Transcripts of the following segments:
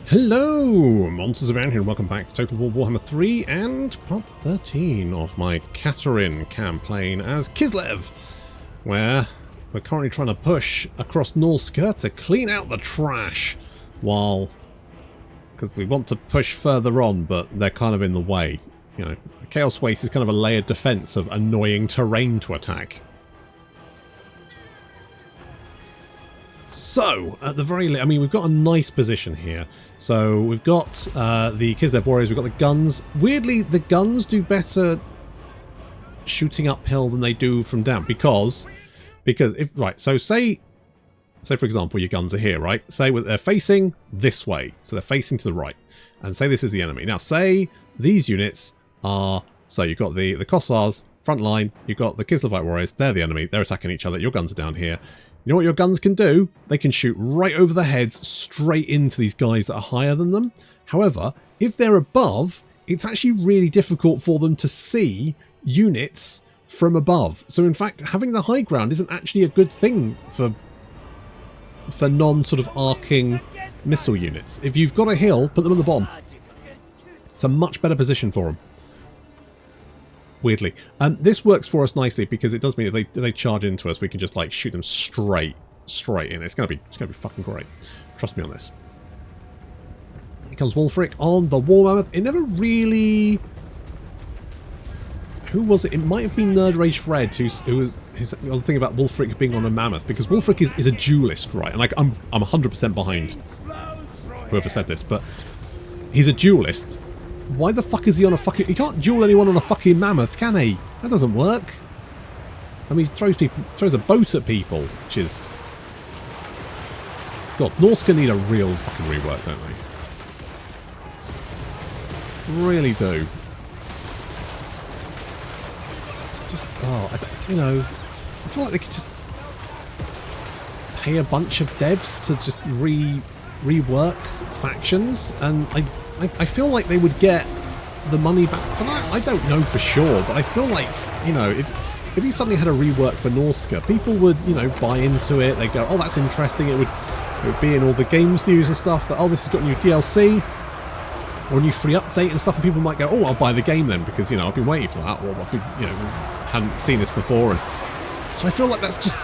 Hello, monsters around here, and welcome back to Total War Warhammer 3 and part 13 of my Katarin campaign as Kislev, where we're currently trying to push across Norska to clean out the trash, because we want to push further on, but they're kind of in the way. You know, the Chaos Waste is kind of a layered defense of annoying terrain to attack. So, at the very least, I mean, we've got a nice position here. So, we've got the Kislev Warriors, we've got the guns. Weirdly, the guns do better shooting uphill than they do from down. Because if, right, so say for example, your guns are here, right? Say they're facing this way. So, they're facing to the right. And say this is the enemy. Now, say these units are, so you've got the Corsairs, front line, you've got the Kislevite Warriors, they're the enemy, they're attacking each other, your guns are down here. You know what your guns can do? They can shoot right over the heads, straight into these guys that are higher than them. However, if they're above, it's actually really difficult for them to see units from above. So in fact, having the high ground isn't actually a good thing for non-sort of arcing missile units. If you've got a hill, put them on the bottom. It's a much better position for them. Weirdly. This works for us nicely because it does mean if they charge into us, we can just like shoot them straight in. It's gonna be fucking great. Trust me on this. Here comes Wulfrik on the War Mammoth. It never really. Who was it? It might have been Nerd Rage Fred who was the other thing about Wulfrik being on a mammoth, because Wulfrik is a duelist, right? And like I'm 100% behind whoever said this, but he's a duelist. Why the fuck is he on a fucking... He can't duel anyone on a fucking mammoth, can he? That doesn't work. I mean, he throws a boat at people, which is... God, Norska need a real fucking rework, don't they? Really do. Just, you know, I feel like they could just pay a bunch of devs to just rework factions, and I feel like they would get the money back for that. I don't know for sure, but I feel like, you know, if you suddenly had a rework for Norska, people would, you know, buy into it. They'd go, oh, that's interesting. It would be in all the games news and stuff that, oh, this has got new DLC or a new free update and stuff, and people might go, oh, I'll buy the game then because, you know, I've been waiting for that, or I've been, you know, hadn't seen this before. And so I feel like that's just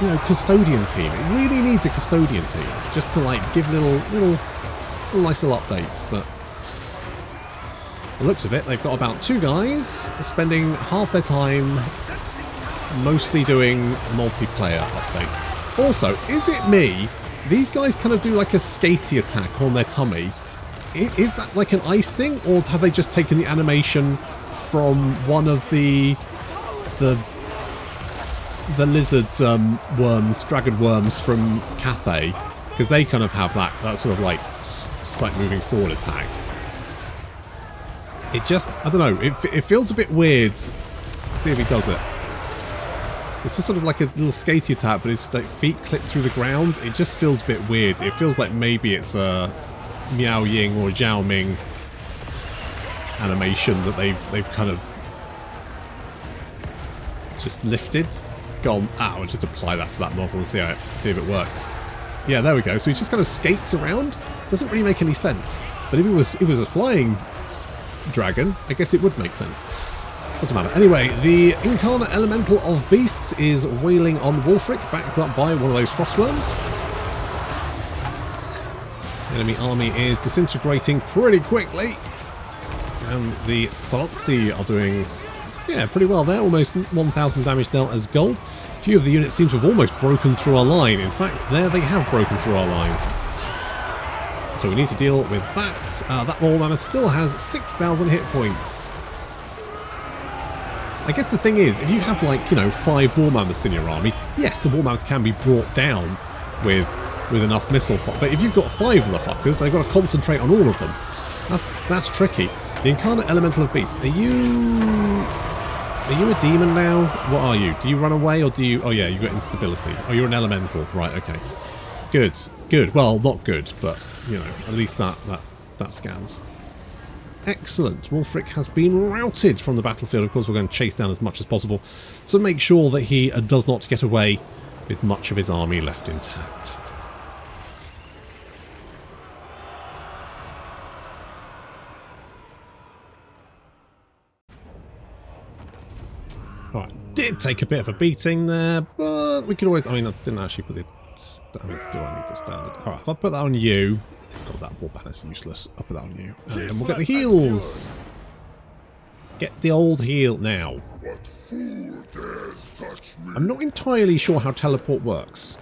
you know, custodian team. It really needs a custodian team just to like give little nice little updates. But the looks of it, they've got about 2 guys spending half their time mostly doing multiplayer updates. Also, is it me? These guys kind of do like a skatey attack on their tummy. Is that like an ice thing, or have they just taken the animation from one of the lizard worms, dragon worms from Cathay? Because they kind of have that sort of like slight moving forward attack. It just, I don't know, it feels a bit weird. Let's see if he does it. It's just sort of like a little skatey attack, but his like feet clip through the ground. It just feels a bit weird. It feels like maybe it's a Miao Ying or Zhao Ming animation that they've kind of just lifted. Gone, I'll just apply that to that model and see if it works. Yeah, there we go. So he just kind of skates around. Doesn't really make any sense. But if it was a flying dragon, I guess it would make sense. Doesn't matter. Anyway, the Incarnate Elemental of Beasts is wailing on Wulfrik, backed up by one of those frostworms. The enemy army is disintegrating pretty quickly. And the Streltsy are doing, yeah, pretty well there. Almost 1,000 damage dealt as gold. A few of the units seem to have almost broken through our line. In fact, there they have broken through our line. So we need to deal with that. That War Mammoth still has 6,000 hit points. I guess the thing is, if you have like, you know, 5 War Mammoths in your army, yes, a War Mammoth can be brought down with enough missile fire. But if you've got 5 of the fuckers, they've got to concentrate on all of them. That's tricky. The Incarnate Elemental of Beasts. Are you a demon now? What are you? Do you run away, or do you... Oh yeah, you've got instability. Oh, you're an elemental. Right, okay. Good. Well, not good, but, you know, at least that scans. Excellent. Wulfrik has been routed from the battlefield. Of course, we're going to chase down as much as possible to make sure that he does not get away with much of his army left intact. did take a bit of a beating there, but we could always... I mean, I didn't actually put the... do I need the standard? Alright, if I put that on you... God, that war banner's useless. I'll put that on you. And then we'll get the heals! Get the old heal now. I'm not entirely sure how teleport works.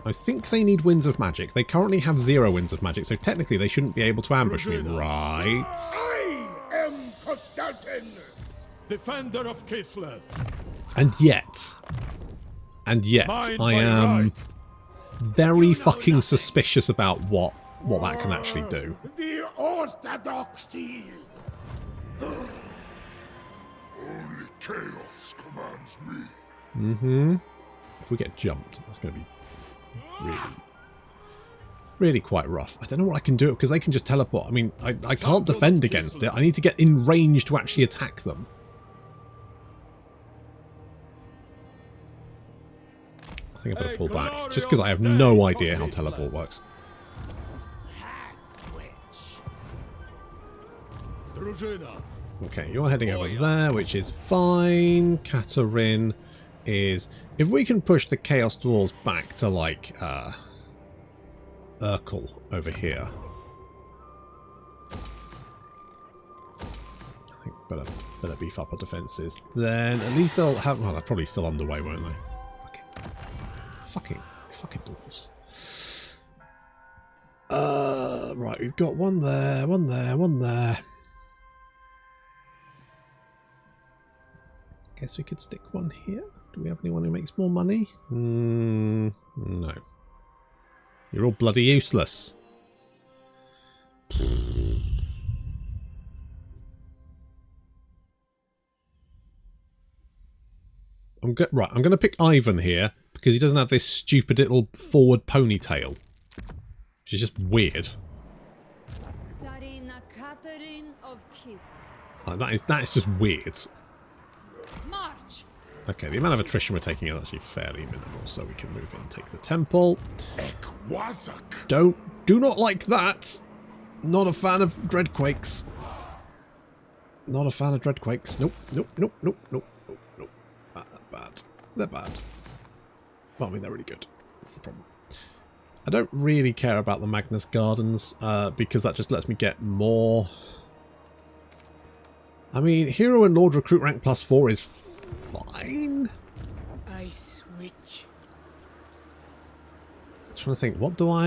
I think they need Winds of Magic. They currently have 0 Winds of Magic, so technically they shouldn't be able to ambush me, right? I am Constantin, defender of Kislev. And yet, I am very fucking suspicious about what that can actually do. The Orthodoxy. Only chaos commands me. Mm-hmm. If we get jumped, that's going to be really quite rough. I don't know what I can do because they can just teleport. I mean, I can't defend against it. I need to get in range to actually attack them. I think I better pull back just because I have no idea how teleport works. Okay, you're heading over there, which is fine. Katarin is... If we can push the Chaos Dwarves back to, like, Urkel over here. I think better beef up our defences. Then at least they'll have... Well, they're probably still underway, won't they? Fucking dwarves. Right, we've got one there, one there, one there. Guess we could stick one here. Do we have anyone who makes more money? No. You're all bloody useless. I'm going to pick Ivan here because he doesn't have this stupid little forward ponytail, which is just weird. Tzarina Katarin of That is just weird. March. Okay, the amount of attrition we're taking is actually fairly minimal, so we can move in and take the temple. Do not like that. Not a fan of Dreadquakes. Not a fan of Dreadquakes. Nope. Bad. They're bad. Well, I mean, they're really good. That's the problem. I don't really care about the Magnus Gardens because that just lets me get more. I mean, Hero and Lord Recruit rank +4 is fine. I switch. I'm trying to think, what would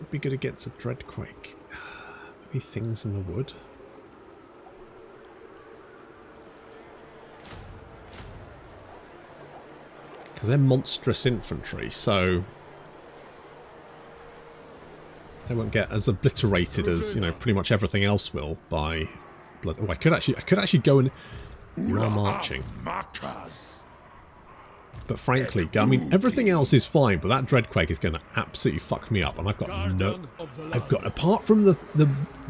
be good against a Dreadquake? Maybe Things in the Wood. Because they're monstrous infantry, so they won't get as obliterated as, you know, pretty much everything else will by blood. Oh, I could actually go and... You are marching. But frankly, I mean, everything else is fine, but that Dreadquake is going to absolutely fuck me up, and I've got apart from the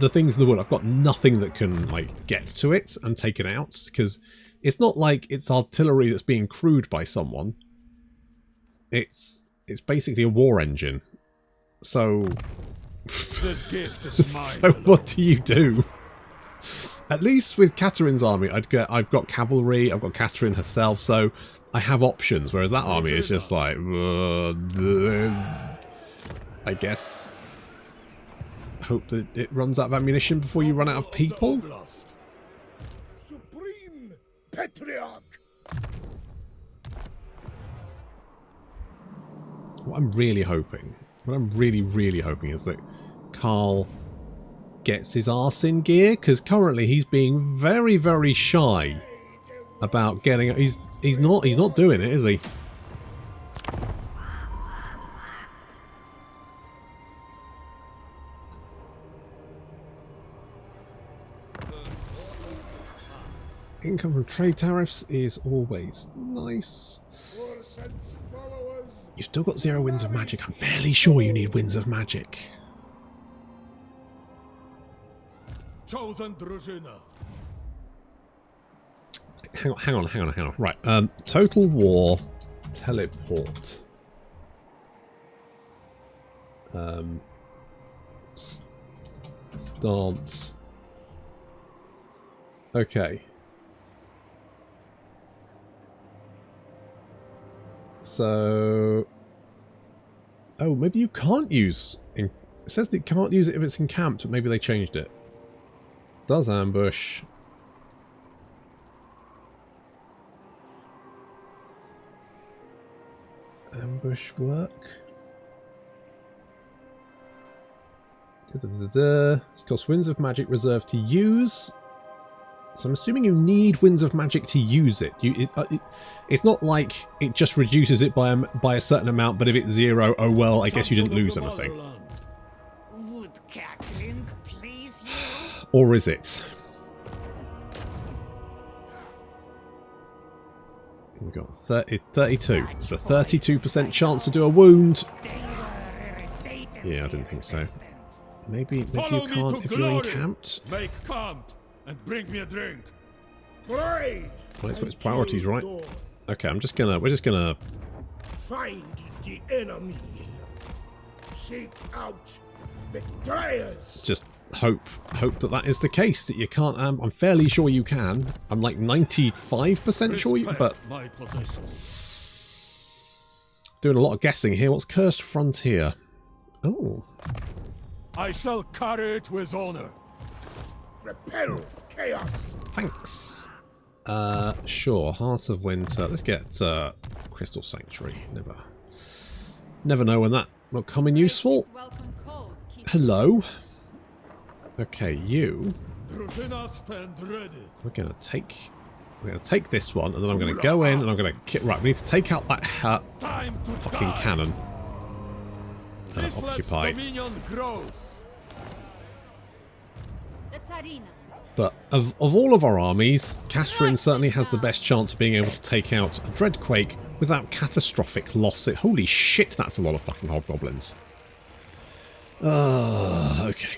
things in the wood, I've got nothing that can, like, get to it and take it out, because it's not like it's artillery that's being crewed by someone. It's basically a war engine. So... so what do you do? At least with Katarin's army, I've got cavalry, I've got Katarin herself, so I have options, whereas that army is just like... I guess... Hope that it runs out of ammunition before you run out of people? Supreme Patriarch. What I'm really hoping, really hoping is that Carl gets his arse in gear, because currently he's being very, very shy about getting... He's not doing it, is he? Income from trade tariffs is always nice. You've still got 0 winds of magic. I'm fairly sure you need winds of magic. Chosen Tzarina. Hang on. Right. Total war. Teleport. Stance. Okay. So... Oh, maybe you can't use... It says that you can't use it if it's encamped, but maybe they changed it. Does ambush. Ambush work? It's got Winds of Magic reserved to use. So I'm assuming you need Winds of Magic to use it. It's not like it just reduces it by a certain amount, but if it's 0, oh well, I guess you didn't lose anything. Would cackling please you? Or is it? We've got 32. It's a 32% chance to do a wound. Yeah, I didn't think so. Maybe you can't if you're encamped. Make camp and bring me a drink. Pray. Well, it's got its priorities right. Okay, we're just gonna Find the enemy. Seek out betrayers. just hope that is the case, that you can't. I'm fairly sure you can. I'm like 95% sure you, but my position. doing a lot of guessing here. What's Cursed Frontier? Oh, I shall carry it with honor. Repel chaos. thanks. Sure. Heart of Winter. Let's get Crystal Sanctuary. Never know when that will come in useful. Welcome call. Keep Hello. Okay, you. Drużyna stand ready. We're gonna take this one, and then I'm gonna go in and I'm gonna right. We need to take out that Time to fucking die. cannon. This lets Occupy. Dominion grows. the Tzarina. But of all of our armies, Katarin certainly has the best chance of being able to take out a Dreadquake without catastrophic loss. Holy shit, that's a lot of fucking hobgoblins. Okay.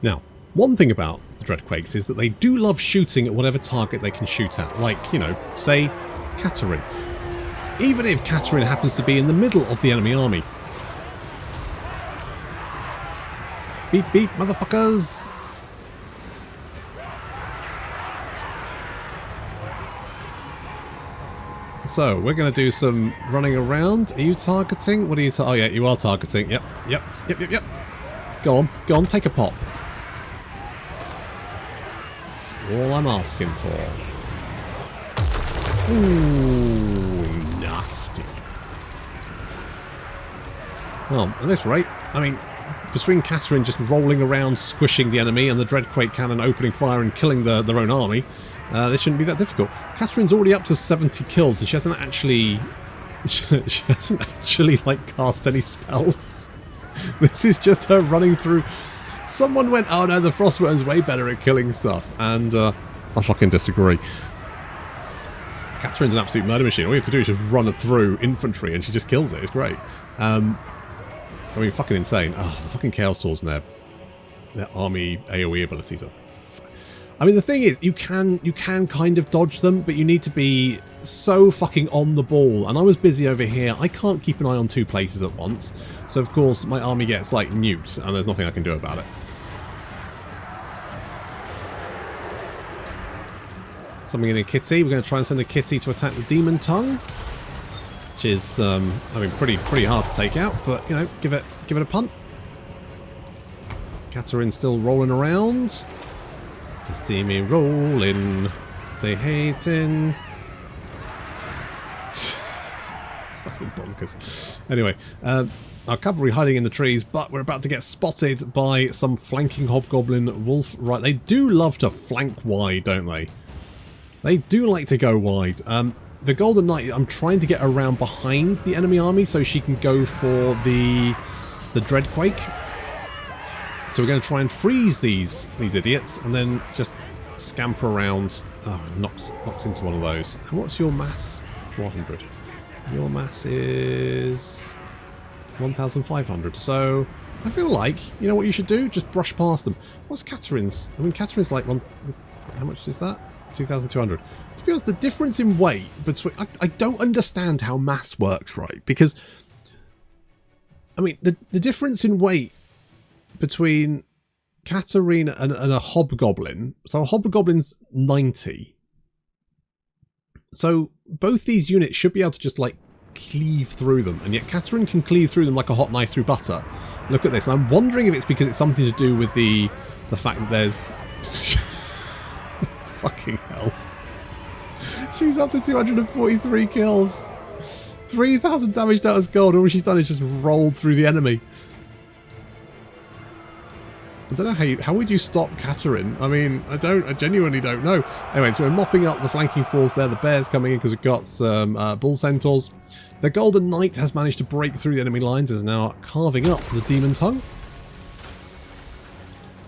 Now, one thing about the Dreadquakes is that they do love shooting at whatever target they can shoot at. Like, you know, say, Katarin. Even if Katarin happens to be in the middle of the enemy army. Beep beep, motherfuckers! So, we're going to do some running around. Are you targeting? What are you oh yeah, you are targeting. Yep. Go on, take a pop. That's all I'm asking for. Ooh, nasty. Well, at this rate, I mean, between Katarin just rolling around, squishing the enemy, and the Dreadquake cannon opening fire and killing their own army, this shouldn't be that difficult. Katarin's already up to 70 kills, and she hasn't actually like cast any spells. This is just her running through. Someone went, oh no, the Frostworm's way better at killing stuff, and I fucking disagree. Katarin's an absolute murder machine. All you have to do is just run through infantry and she just kills it. It's great. I mean, fucking insane. Oh, the fucking Chaos Tools and their army AoE abilities are... I mean, the thing is, you can kind of dodge them, but you need to be so fucking on the ball. And I was busy over here. I can't keep an eye on 2 places at once. So, of course, my army gets, like, nuked, and there's nothing I can do about it. Something in a kitty. We're going to try and send a kitty to attack the Demon Tongue, which is, I mean, pretty hard to take out. But you know, give it a punt. Katarin's still rolling around. You see me rolling. They hating. Fucking bonkers. Anyway, our cavalry hiding in the trees, but we're about to get spotted by some flanking hobgoblin wolf. Right, they do love to flank wide, don't they? They do like to go wide. The Golden Knight, I'm trying to get around behind the enemy army so she can go for the Dreadquake. So we're going to try and freeze these idiots and then just scamper around. Oh, knocks into one of those. And what's your mass? 400. Your mass is 1,500. So I feel like, you know what you should do? Just brush past them. What's Katarin's? I mean, Katarin's like one... How much is that? 2,200. To be honest, the difference in weight between... I don't understand how mass works, right? Because, I mean, the difference in weight between Katarina and a Hobgoblin. So a Hobgoblin's 90. So both these units should be able to just like cleave through them, and yet Katarin can cleave through them like a hot knife through butter. Look at this. I'm wondering if it's because it's something to do with the fact that there's fucking hell. She's up to 243 kills. 3,000 damage out as gold. All she's done is just rolled through the enemy. I don't know how would you stop Katarin? I mean, I genuinely don't know. Anyway, so we're mopping up the flanking force there. The bears coming in because we've got some bull centaurs. The Golden Knight has managed to break through the enemy lines, is now carving up the demon tongue.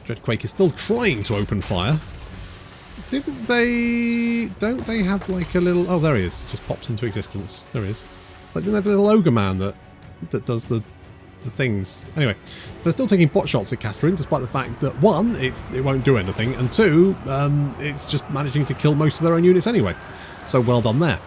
Dreadquake is still trying to open fire. Don't they have like a little... Oh, there he is. Just pops into existence. There he is. Like, didn't they have the little ogre man that does the things. Anyway, so they're still taking pot shots at Katarin, despite the fact that one, it won't do anything, and two, it's just managing to kill most of their own units anyway. So well done there.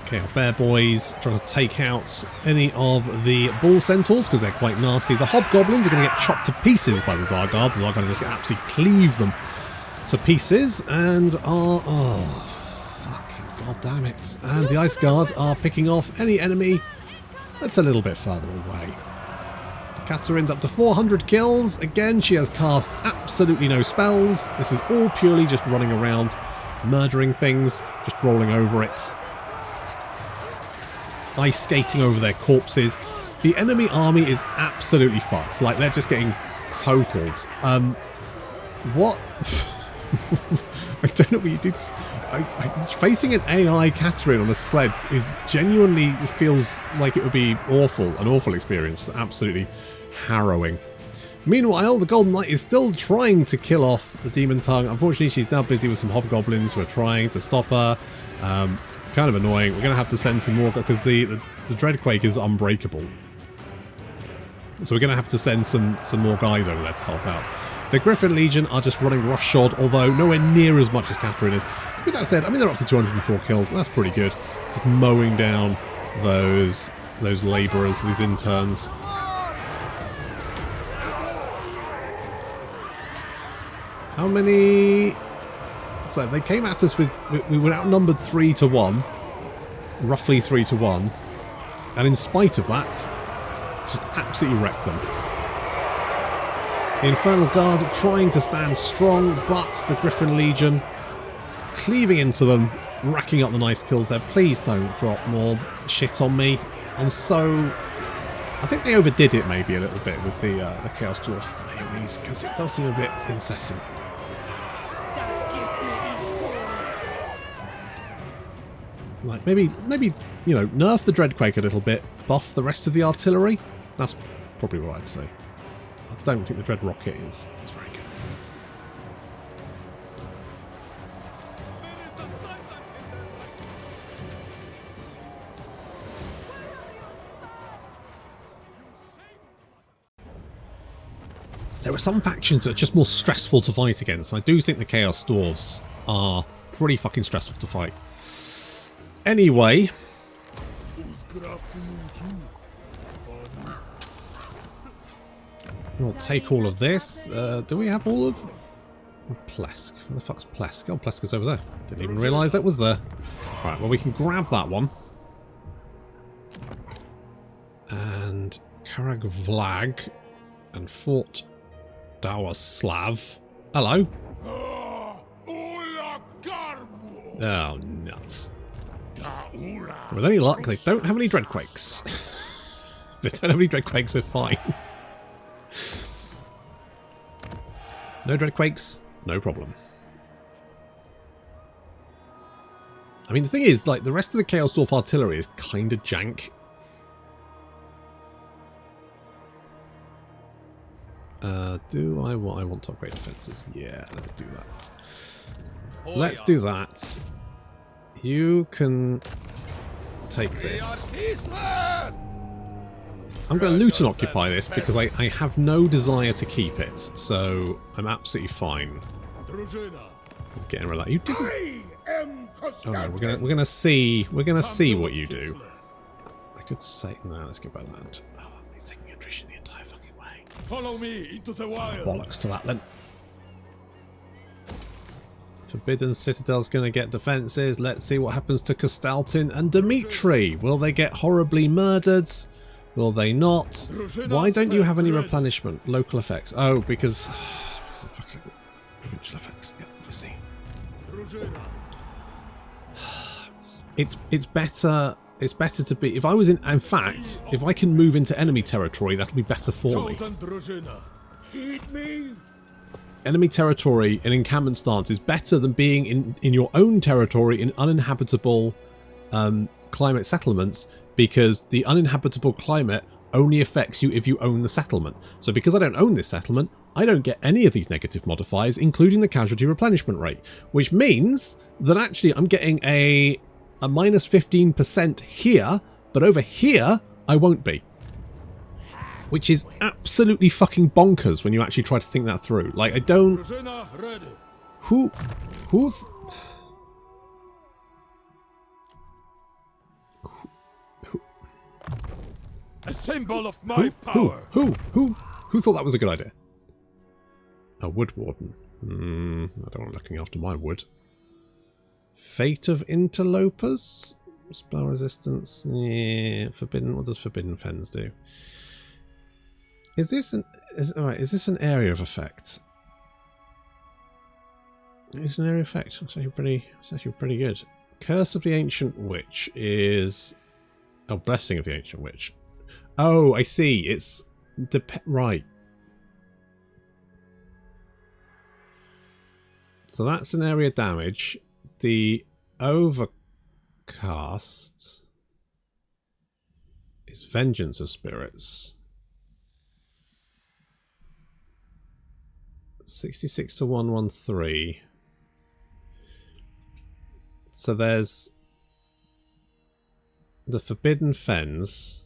Okay, our bear boys trying to take out any of the bull centaurs because they're quite nasty. The hobgoblins are going to get chopped to pieces by the Zargard. The Zargard are just going to absolutely cleave them to pieces, and are... Oh, God damn it. And the Ice Guard are picking off any enemy that's a little bit further away. Katarin's up to 400 kills. Again, she has cast absolutely no spells. This is all purely just running around, murdering things, just rolling over it. Ice skating over their corpses. The enemy army is absolutely fucked. Like, they're just getting totaled. What? I don't know what you did. Facing an AI Katarin on a sled is genuinely feels like it would be awful, an awful experience. It's absolutely harrowing. Meanwhile, the Golden Knight is still trying to kill off the Demon Tongue. Unfortunately, she's now busy with some hobgoblins who are trying to stop her. Kind of annoying. We're going to have to send some more because the Dreadquake is unbreakable. So we're going to have to send some more guys over there to help out. The Griffin Legion are just running roughshod, although nowhere near as much as Katarin is. With that said, I mean, they're up to 204 kills, and that's pretty good. Just mowing down those labourers, these interns. How many... So they came at us with... We were outnumbered 3-1. Roughly 3-1. And in spite of that, just absolutely wrecked them. The Infernal Guard trying to stand strong, but the Griffin Legion cleaving into them, racking up the nice kills there. Please don't drop more shit on me. I'm so... I think they overdid it maybe a little bit with the Chaos Dwarf AoEs, because it does seem a bit incessant. Like, maybe, you know, nerf the Dreadquake a little bit, buff the rest of the artillery. That's probably what I'd say. I don't think the Dread Rocket is very good. There are some factions that are just more stressful to fight against. I do think the Chaos Dwarves are pretty fucking stressful to fight. Anyway... We'll take all of this. Do we have all of... Plesk. Where the fuck's Plesk? Oh, Plesk is over there. Didn't even realise that was there. Right, well, we can grab that one. And Karagvlag and Fort Dawaslav. Hello. Oh, nuts. With any luck, they don't have any Dreadquakes. If they don't have any Dreadquakes, we're fine. No Dreadquakes, no problem. I mean, the thing is, like, the rest of the Chaos Dwarf artillery is kind of jank. Do I want to upgrade defenses? Yeah, let's do that. Let's do that. You can take this. I'm going to loot and occupy this because I have no desire to keep it, so I'm absolutely fine. Just getting rid of that. You didn't. Oh no, we're gonna see what you do. could say... No, let's go by that. Oh, he's taking attrition the entire fucking way. Follow me into the wild. Bollocks to that then. Forbidden Citadel's going to get defences. Let's see what happens to Kostaltin and Dmitri. Will they get horribly murdered? Will they not? Why don't you have any replenishment? Local effects. Oh, because... fucking provincial effects. Yeah, obviously. It's better... It's better to be... If I was in fact, if I can move into enemy territory, that'll be better for me. Heed me. Enemy territory in encampment stance is better than being in your own territory in uninhabitable climate settlements, because the uninhabitable climate only affects you if you own the settlement. So because I don't own this settlement, I don't get any of these negative modifiers, including the casualty replenishment rate, which means that actually I'm getting a minus 15% here, but over here I won't be. Which is absolutely fucking bonkers when you actually try to think that through. Like, I don't... Who's... A symbol of my power. Who thought that was a good idea? A wood warden. I don't want looking after my wood. Fate of interlopers? Spell resistance? Yeah, forbidden. What does forbidden fens do? Is this an area of effect? It's an area of effect. It's actually pretty good. Curse of the Ancient Witch is... Oh, Blessing of the Ancient Witch. Oh, I see. It's... Right. So that's an area damage. The Overcast is Vengeance of Spirits. 66 to 113. So there's the Forbidden Fens,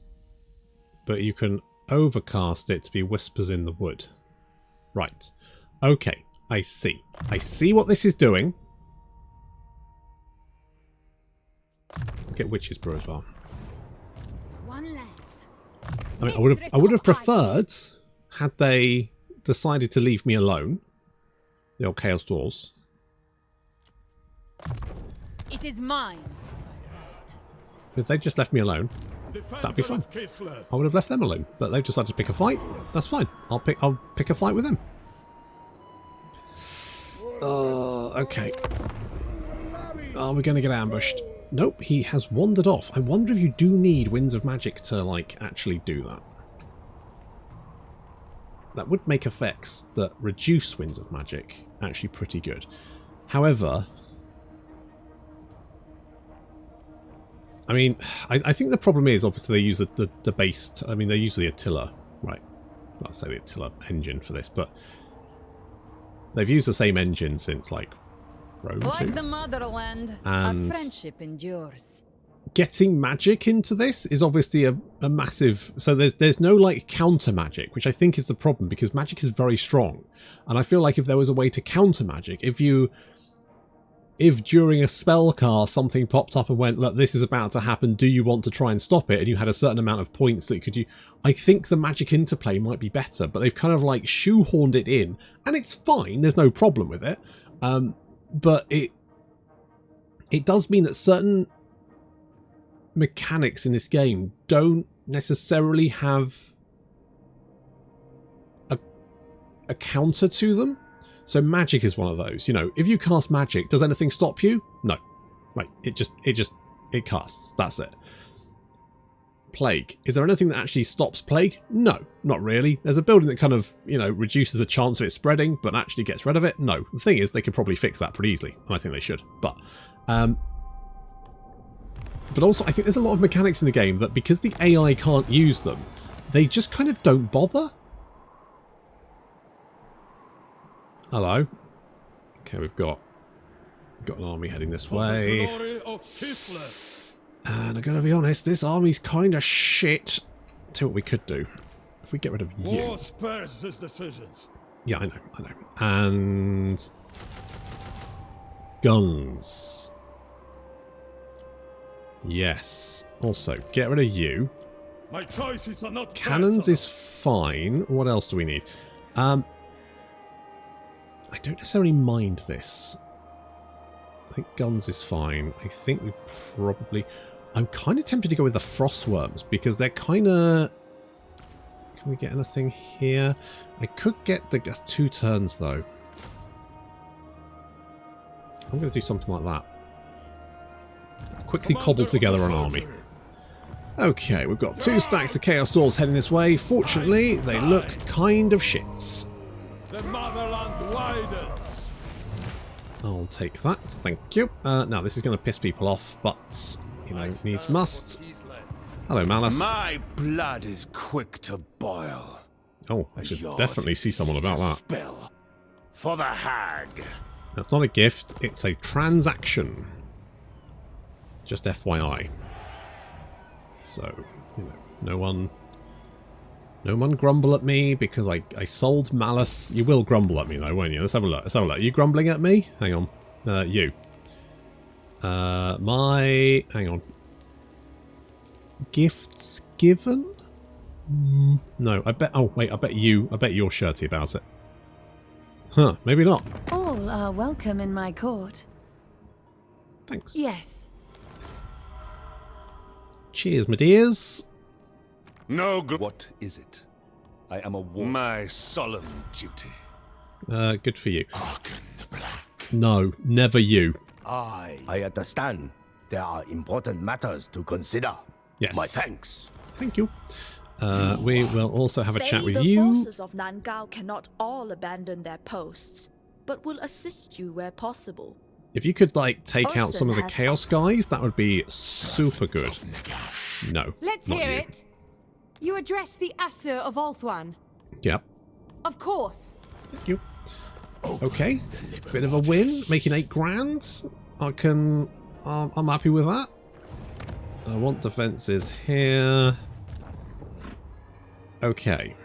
but you can overcast it to be Whispers in the Wood. Right. Okay, I see. I see what this is doing. I'll get Witch's Brew as well. One lamp. I mean, I would have preferred had they decided to leave me alone. The old Chaos Dwarves. It is mine. If they just left me alone, that'd be fine. I would have left them alone, but they've decided to pick a fight. That's fine. I'll pick a fight with them. Okay. Are we going to get ambushed? Nope, he has wandered off. I wonder if you do need Winds of Magic to, like, actually do that. That would make effects that reduce Winds of Magic actually pretty good. However, I mean, I think the problem is, obviously, they use the base... I mean, they use the Attila, right? Let's say the Attila engine for this, but they've used the same engine since, like, Rome 2. Like the motherland, our friendship endures. Getting magic into this is obviously a massive... So there's no, like, counter magic, which I think is the problem, because magic is very strong. And I feel like if there was a way to counter magic, if during a spell cast something popped up and went, look, this is about to happen, do you want to try and stop it? And you had a certain amount of points that could you... I think the magic interplay might be better, but they've kind of, like, shoehorned it in. And it's fine, there's no problem with it. But it does mean that certain mechanics in this game don't necessarily have a counter to them. So magic is one of those. You know, if you cast magic, does anything stop you? No. Right. It casts. That's it. Plague. Is there anything that actually stops plague? No, not really. There's a building that kind of, you know, reduces the chance of it spreading, but actually gets rid of it. No. The thing is, they could probably fix that pretty easily, and I think they should. But also, I think there's a lot of mechanics in the game that, because the AI can't use them, they just kind of don't bother. Hello. Okay, we've got an army heading this way. And I'm going to be honest, this army's kind of shit. Tell you what we could do. If we get rid of you. War spares his decisions. Yeah, I know. And guns. Yes. Also, get rid of you. My choices are not Cannons personal. is fine. What else do we need? I don't necessarily mind this. I think guns is fine. I think we probably... I'm kind of tempted to go with the frostworms because they're kind of... Can we get anything here? I could get the... That's 2 turns though. I'm going to do something like that. Quickly cobble together an army. Okay, we've got 2 stacks of Chaos Dwarves heading this way. Fortunately, they look kind of shits. The motherland widens. I'll take that, thank you. Now, this is going to piss people off, but, you know, needs must. Hello, Malice. My blood is quick to boil. Oh, I should definitely see someone about that. Spell for the hag. That's not a gift, it's a transaction. Just FYI. So, you know, no one grumble at me because I sold Malice. You will grumble at me though, won't you? Let's have a look. Let's have a look. Are you grumbling at me? Hang on. You. Hang on. Gifts given? No, I bet... Oh, wait, I bet you're shirty about it. Huh, maybe not. All are welcome in my court. Thanks. Yes. Cheers, my dears. No good. What is it? I am a war. My solemn duty. Good for you. No, never you. I understand. There are important matters to consider. Yes. My thanks. Thank you. We will also have a chat with the you. forces of Nangao cannot all abandon their posts, but will assist you where possible. If you could, like, take out some of the has- Chaos guys, that would be super good. No, Let's not hear you. it. You address the Asur of Ulthuan. Yep. Of course. Thank you. Okay. Bit of a win. Making 8 grand. I'm happy with that. I want defenses here. Okay.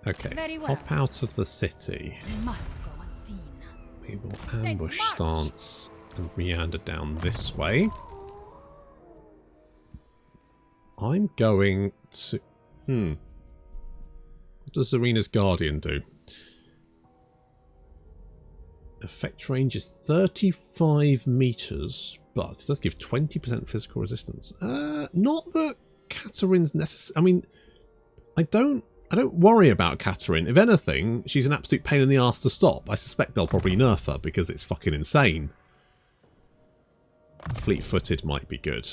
Okay. Very well. Hop out of the city. You must go unseen. We will ambush stance and meander down this way. I'm going to... What does Tzarina's Guardian do? Effect range is 35 meters, but it does give 20% physical resistance. Not that Katarin's necessary. I mean, I don't worry about Katarin. If anything, she's an absolute pain in the arse to stop. I suspect they'll probably nerf her because it's fucking insane. Fleet-footed might be good.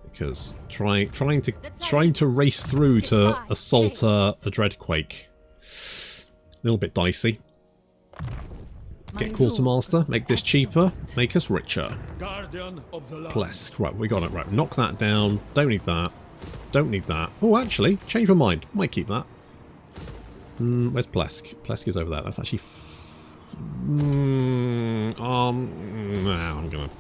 Because trying to race through to assault a Dreadquake, a little bit dicey. Get Quartermaster, make this cheaper, make us richer. Guardian of the land. Plesk, right, we got it, right, knock that down, don't need that, don't need that. Oh, actually, change my mind, might keep that. Where's Plesk? Plesk is over there, that's actually... no, I'm gonna...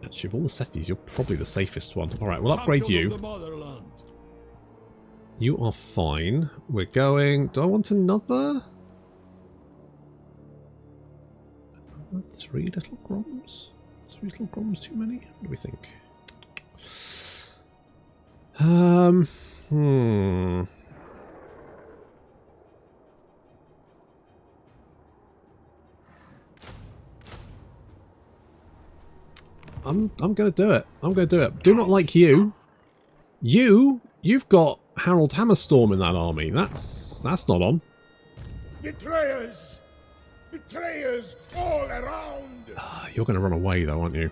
Actually, of all the setties, you're probably the safest one. Alright, we'll upgrade Champion you. of the motherland. You are fine. We're going... Do I want another? 3 little groms? 3 little groms too many? What do we think? I'm gonna do it. I'm gonna do it. Do not like you. You've got Harold Hammerstorm in that army. That's not on. Betrayers! Betrayers all around! You're gonna run away though, aren't you?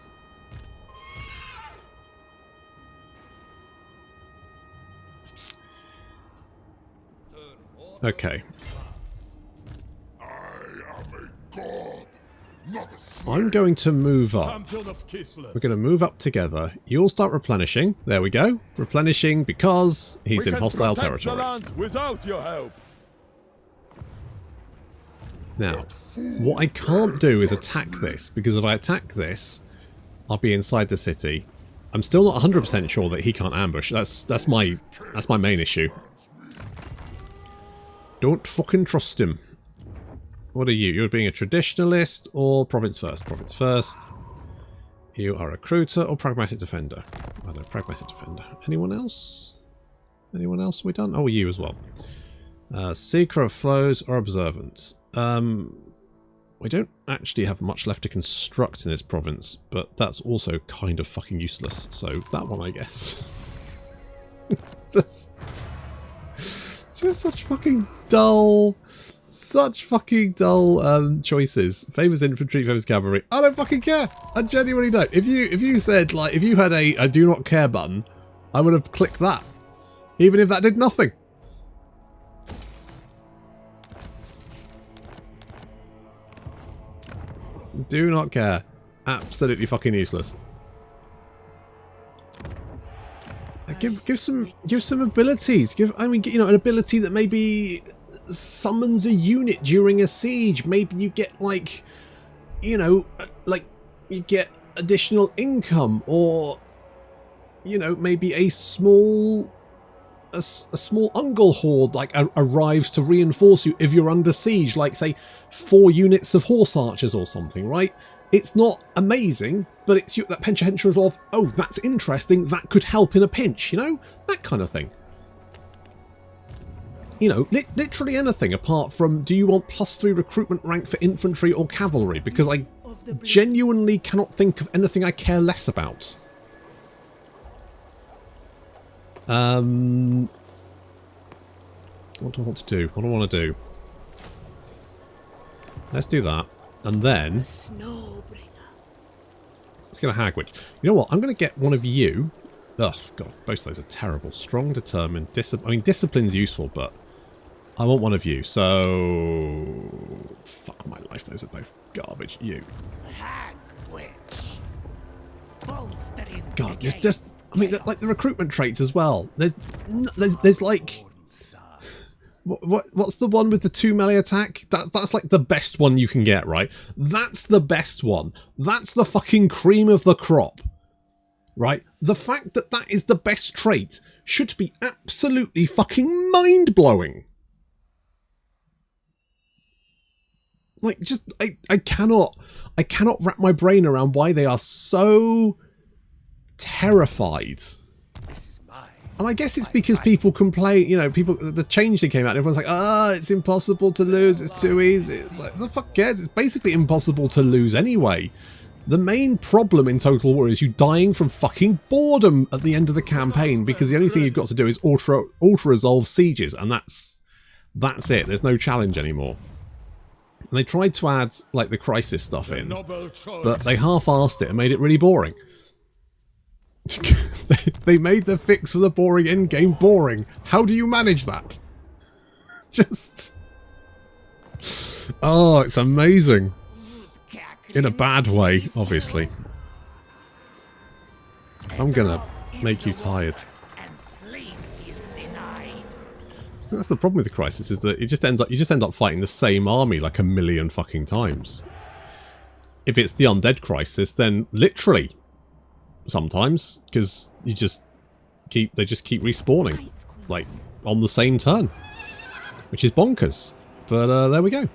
Okay. I'm going to move up. Champion of Kislev. We're going to move up together. You'll start replenishing. There we go. Replenishing because he's in hostile territory. The land without your help. Now, what I can't do is attack this, because if I attack this, I'll be inside the city. I'm still not 100% sure that he can't ambush. That's my main issue. Don't fucking trust him. What are you? You're being a traditionalist or province first? Province first. You are a recruiter or pragmatic defender? I know, pragmatic defender. Anyone else? Anyone else we done? Oh, you as well. Seeker of flows or observant. We don't actually have much left to construct in this province, but that's also kind of fucking useless. So that one, I guess. just such fucking dull. Such fucking dull choices. Favors infantry, favors cavalry. I don't fucking care. I genuinely don't. If you said, like, if you had a do not care button, I would have clicked that. Even if that did nothing. Do not care. Absolutely fucking useless. Give some abilities. An ability that maybe summons a unit during a siege. Maybe you get like you get additional income, or maybe a small Ungol horde arrives to reinforce you if you're under siege, like say 4 units of horse archers or something, right? It's not amazing, but it's that potential of, oh, that's interesting, that could help in a pinch, that kind of thing. Literally anything apart from, do you want +3 recruitment rank for infantry or cavalry? Because I genuinely cannot think of anything I care less about. What do I want to do? What do I want to do? Let's do that. And then let's get a Hagwitch. You know what? I'm going to get one of you. Ugh, God, both of those are terrible. Strong, determined, discipline's useful, but I want one of you. So fuck my life. Those are both garbage. You. God, just. Like the recruitment traits as well. There's like, what's the one with the 2 melee attack? That's like the best one you can get, right? That's the best one. That's the fucking cream of the crop, right? The fact that that is the best trait should be absolutely fucking mind blowing. Like, just I cannot wrap my brain around why they are so terrified. And I guess it's because people complain, the change that came out, and everyone's like, it's impossible to lose, it's too easy. It's like, who the fuck cares? It's basically impossible to lose anyway. The main problem in Total War is you dying from fucking boredom at the end of the campaign, because the only thing you've got to do is auto-resolve sieges, and that's it. There's no challenge anymore. And they tried to add, like, the crisis stuff in, but they half-arsed it and made it really boring. They made the fix for the boring endgame boring. How do you manage that? Just... oh, it's amazing. In a bad way, obviously. I'm gonna make you tired. So that's the problem with the crisis, is that you just end up fighting the same army like a million fucking times. If it's the undead crisis, then literally sometimes, because they just keep respawning, like on the same turn, which is bonkers. But there we go.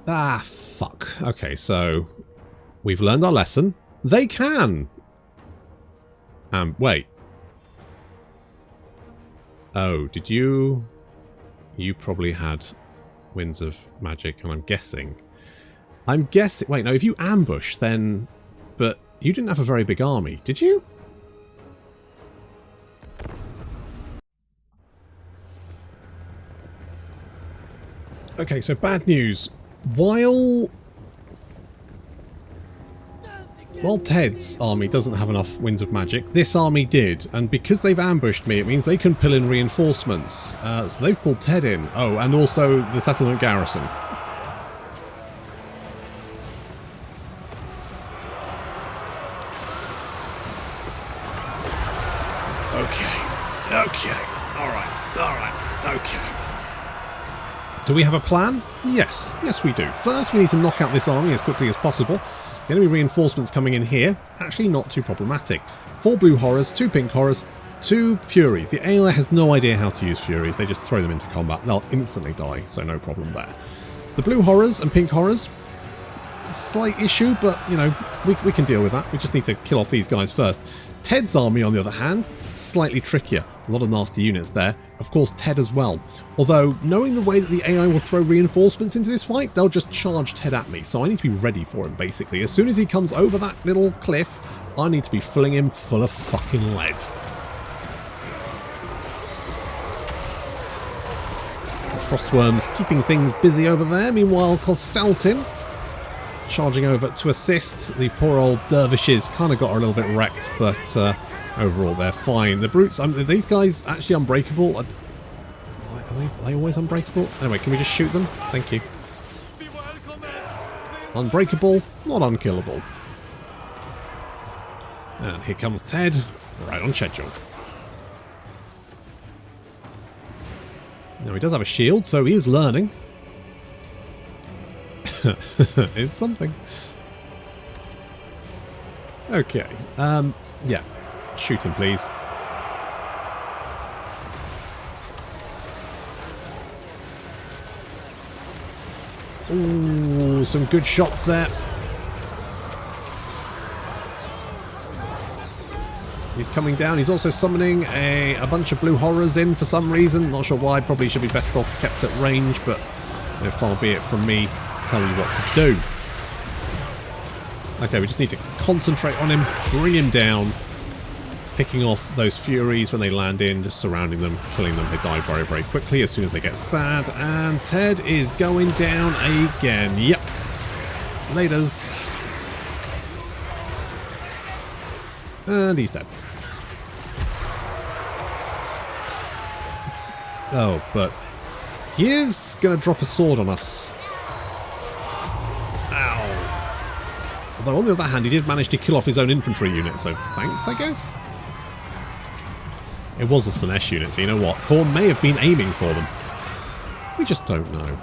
Ah, fuck. Okay, so we've learned our lesson. They can. Wait. Oh, did you? You probably had Winds of Magic, and I'm guessing. Wait, no, if you ambush, then... But you didn't have a very big army, did you? Okay, so bad news. While Ted's army doesn't have enough Winds of Magic, this army did, and because they've ambushed me, it means they can pull in reinforcements. So they've pulled Ted in. Oh, and also the settlement garrison. Okay, alright, okay. Do we have a plan? Yes. Yes, we do. First, we need to knock out this army as quickly as possible. The enemy reinforcements coming in here, actually not too problematic. 4 blue horrors, 2 pink horrors, 2 Furies. The AI has no idea how to use Furies. They just throw them into combat. They'll instantly die, so no problem there. The blue horrors and pink horrors, slight issue, but, you know, we can deal with that. We just need to kill off these guys first. Ted's army, on the other hand, slightly trickier. A lot of nasty units there. Of course, Ted as well. Although, knowing the way that the AI will throw reinforcements into this fight, they'll just charge Ted at me. So I need to be ready for him, basically. As soon as he comes over that little cliff, I need to be filling him full of fucking lead. The Frostworms keeping things busy over there. Meanwhile, Kostaltin charging over to assist. The poor old dervishes kind of got a little bit wrecked, but overall they're fine. The brutes, are these guys actually unbreakable? Are they always unbreakable? Anyway, can we just shoot them? Thank you. Unbreakable, not unkillable. And here comes Ted, right on schedule. Now he does have a shield, so he is learning. It's something. Okay. Yeah. Shoot him, please. Ooh, some good shots there. He's coming down. He's also summoning a bunch of blue horrors in for some reason. Not sure why. Probably should be best off kept at range, but you know, far be it from me to tell you what to do. Okay, we just need to concentrate on him, bring him down, picking off those Furies when they land in, just surrounding them, killing them. They die very, very quickly as soon as they get sad. And Ted is going down again. Yep. Laters. And he's dead. Oh, but he is going to drop a sword on us. Ow. Although on the other hand, he did manage to kill off his own infantry unit, so thanks, I guess. It was a Slanesh unit, so you know what? Khorne may have been aiming for them. We just don't know.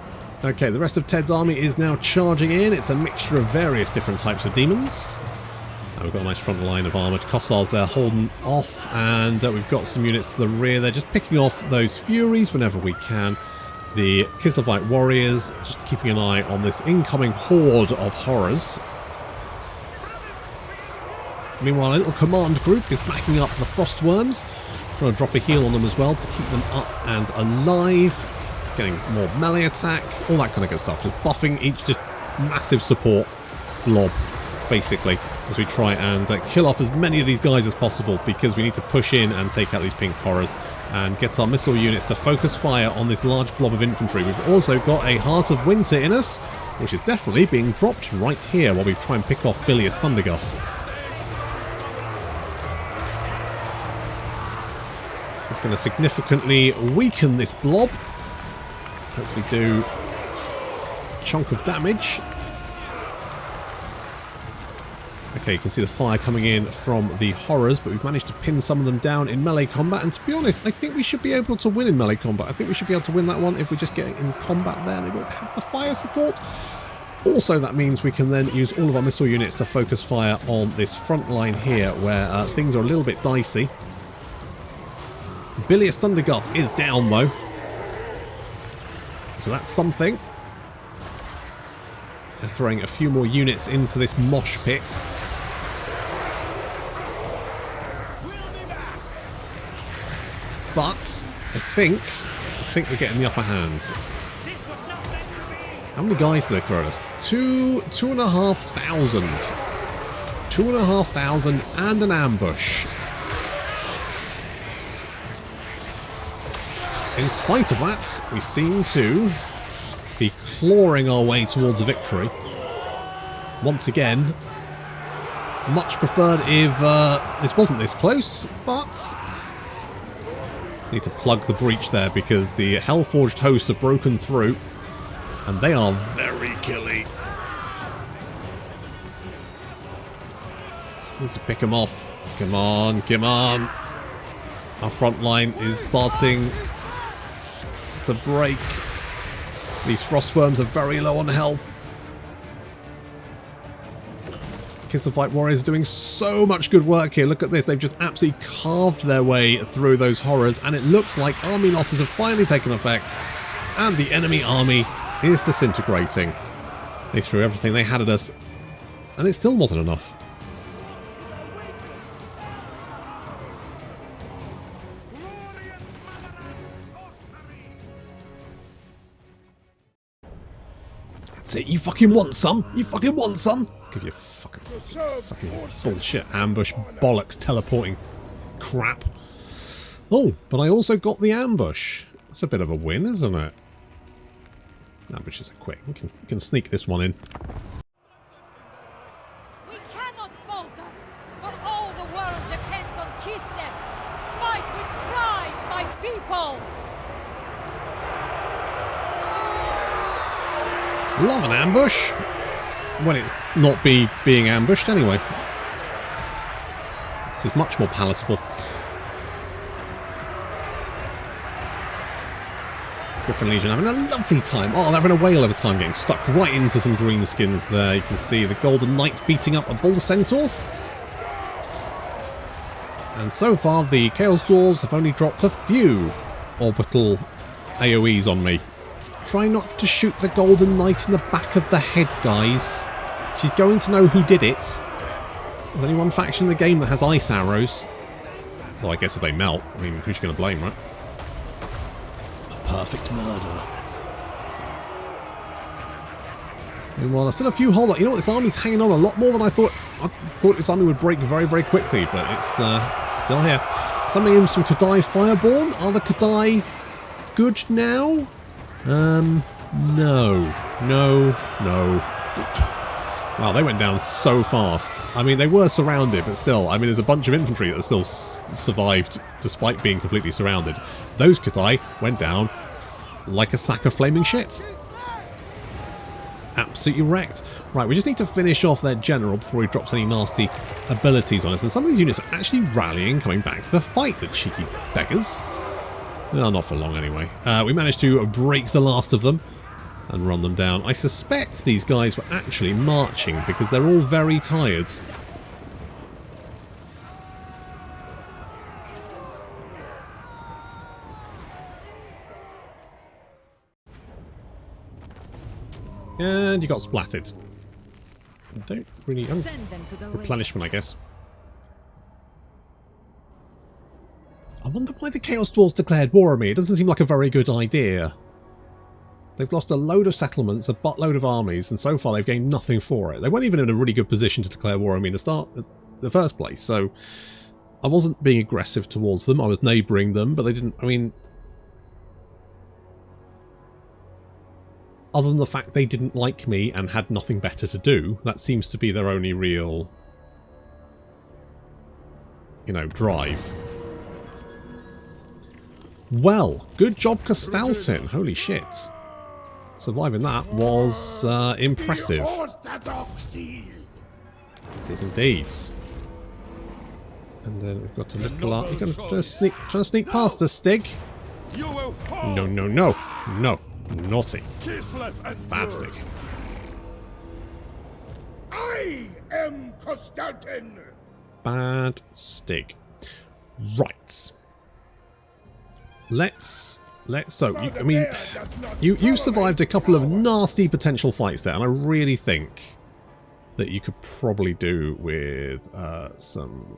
Okay, the rest of Ted's army is now charging in. It's a mixture of various different types of demons. We've got a nice front line of armoured Kossars there holding off, and we've got some units to the rear. They're just picking off those Furies whenever we can. The Kislevite warriors just keeping an eye on this incoming horde of horrors. Meanwhile, a little command group is backing up the Frostworms, trying to drop a heal on them as well to keep them up and alive. Getting more melee attack, all that kind of good stuff. Just buffing each just massive support blob, basically, as we try and kill off as many of these guys as possible, because we need to push in and take out these pink horrors and get our missile units to focus fire on this large blob of infantry. We've also got a Heart of Winter in us, which is definitely being dropped right here while we try and pick off Bilious Thunderguff. It's going to significantly weaken this blob. Hopefully do a chunk of damage. Okay, you can see the fire coming in from the horrors, but we've managed to pin some of them down in melee combat. And to be honest, I think we should be able to win in melee combat. I think we should be able to win that one if we just get in combat there. They won't have the fire support. Also, that means we can then use all of our missile units to focus fire on this front line here, where things are a little bit dicey. Bilious Thunderguff is down, though. So that's something. They're throwing a few more units into this mosh pit. But I think we're getting the upper hand. How many guys do they throw at us? 2,500. 2,500 and an ambush. In spite of that, we seem to be clawing our way towards a victory. Once again, much preferred if this wasn't this close, but need to plug the breach there because the Hellforged hosts have broken through, and they are very killy. Need to pick them off. Come on, come on. Our front line is starting to break. These frostworms are very low on health. Kiss of Light Warriors are doing so much good work here. Look at this. They've just absolutely carved their way through those horrors, and it looks like army losses have finally taken effect, and the enemy army is disintegrating. They threw everything they had at us, and it still wasn't enough. That's it. You fucking want some? You fucking want some? Give you fucking bullshit ambush bollocks teleporting crap. Oh, but I also got the ambush. That's a bit of a win, isn't it? Ambushes are quick. We can sneak this one in. We cannot falter, for all the world depends on Kislev. Fight with pride, my people! Love an ambush. When it's not being ambushed, anyway. This is much more palatable. Griffin Legion having a lovely time. Oh, they're having a whale of a time getting stuck right into some green skins there. You can see the Golden Knight beating up a Bull Centaur. And so far, the Chaos Dwarves have only dropped a few orbital AoEs on me. Try not to shoot the Golden Knight in the back of the head, guys. She's going to know who did it. There's only one faction in the game that has ice arrows. Well, I guess if they melt, I mean, who's going to blame, right? The perfect murder. Meanwhile, there's still a few hold up. You know what? This army's hanging on a lot more than I thought. I thought this army would break very, very quickly, but it's still here. Somebody in some Kadai Fireborn. Are the Kadai good now? No. Wow, they went down so fast. I mean, they were surrounded, but still, I mean, there's a bunch of infantry that still survived despite being completely surrounded. Those Kadai went down like a sack of flaming shit. Absolutely wrecked. Right, we just need to finish off their general before he drops any nasty abilities on us. And some of these units are actually rallying, coming back to the fight, the cheeky beggars. Well, not for long anyway. We managed to break the last of them and run them down. I suspect these guys were actually marching because they're all very tired. And you got splatted. I don't really... replenishment, I guess. I wonder why the Chaos Dwarves declared war on me. It doesn't seem like a very good idea. They've lost a load of settlements, a buttload of armies, and so far they've gained nothing for it. They weren't even in a really good position to declare war on me in the first place, so I wasn't being aggressive towards them. I was neighbouring them, but they didn't... I mean... Other than the fact they didn't like me and had nothing better to do, that seems to be their only real, you know, drive. Well, good job, Castalton. Holy shit. Surviving that was impressive. It is indeed. And then we've got a little... You're going to trying to sneak past us, Stig? No, no, no. No. Naughty. Bad Stig. I am Castalton. Bad Stig. Right. So, I mean, you survived a couple of nasty potential fights there, and I really think that you could probably do with some...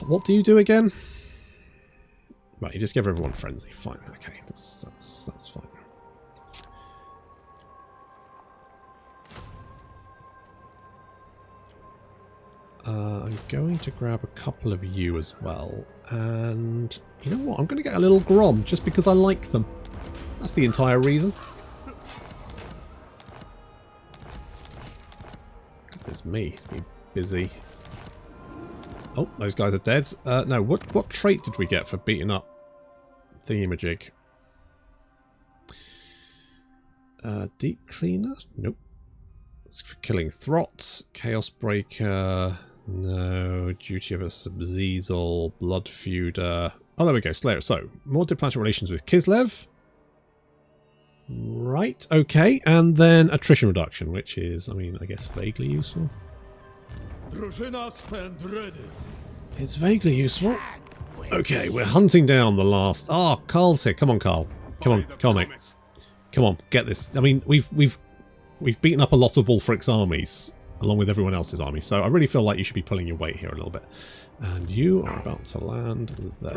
What do you do again? Right, you just give everyone frenzy. Fine, okay, that's fine. I'm going to grab a couple of you as well, and you know what? I'm going to get a little Grom just because I like them. That's the entire reason. It's me. It's me busy. Oh, those guys are dead. No, what trait did we get for beating up Thingamajig? Deep Cleaner? Nope. It's for killing Throts. Chaos Breaker. No. Duty of a Subzezel. Blood Feuder. Oh, there we go. Slayer. So, more diplomatic relations with Kislev. Right, okay, and then attrition reduction, which is, I mean, I guess vaguely useful. Stand ready. It's vaguely useful. Okay, we're hunting down the last... Oh, Carl's here. Come on, Carl. Come on, mate. Come on, get this. I mean, we've beaten up a lot of Wulfrik's armies, along with everyone else's army, so I really feel like you should be pulling your weight here a little bit. And you are about to land there.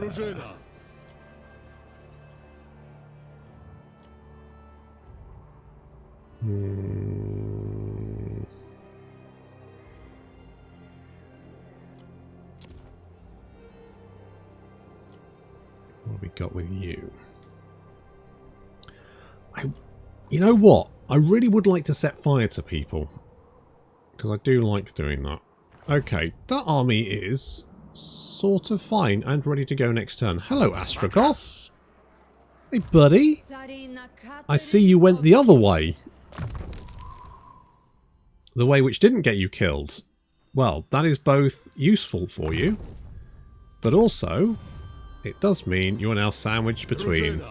What have we got with you? You know what? I really would like to set fire to people, because I do like doing that. Okay, that army is sort of fine and ready to go next turn. Hello, Ostrogoth. Hey, buddy. I see you went the other way. The way which didn't get you killed. Well, that is both useful for you, but also it does mean you are now sandwiched between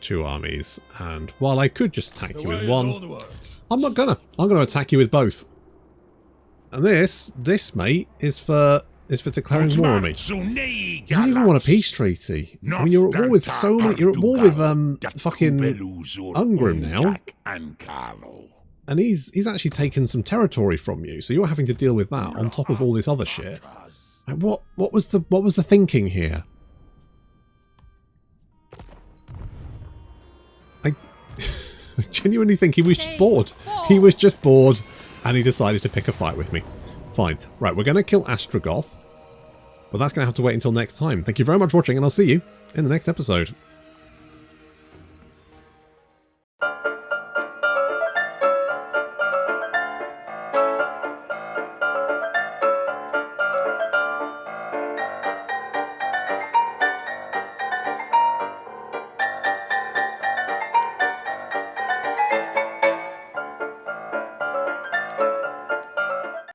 two armies. And while I could just attack you with one, I'm not gonna. I'm gonna attack you with both. And this mate, is for declaring war on me. You don't even want a peace treaty. I mean, you're at war with so many. You're at war with fucking Ungrim now, and he's actually taken some territory from you. So you're having to deal with that on top of all this other shit. Like, what was the thinking here? I genuinely think he was just bored. He was just bored. And he decided to pick a fight with me. Fine. Right, we're going to kill Ostrogoth. But that's going to have to wait until next time. Thank you very much for watching, and I'll see you in the next episode.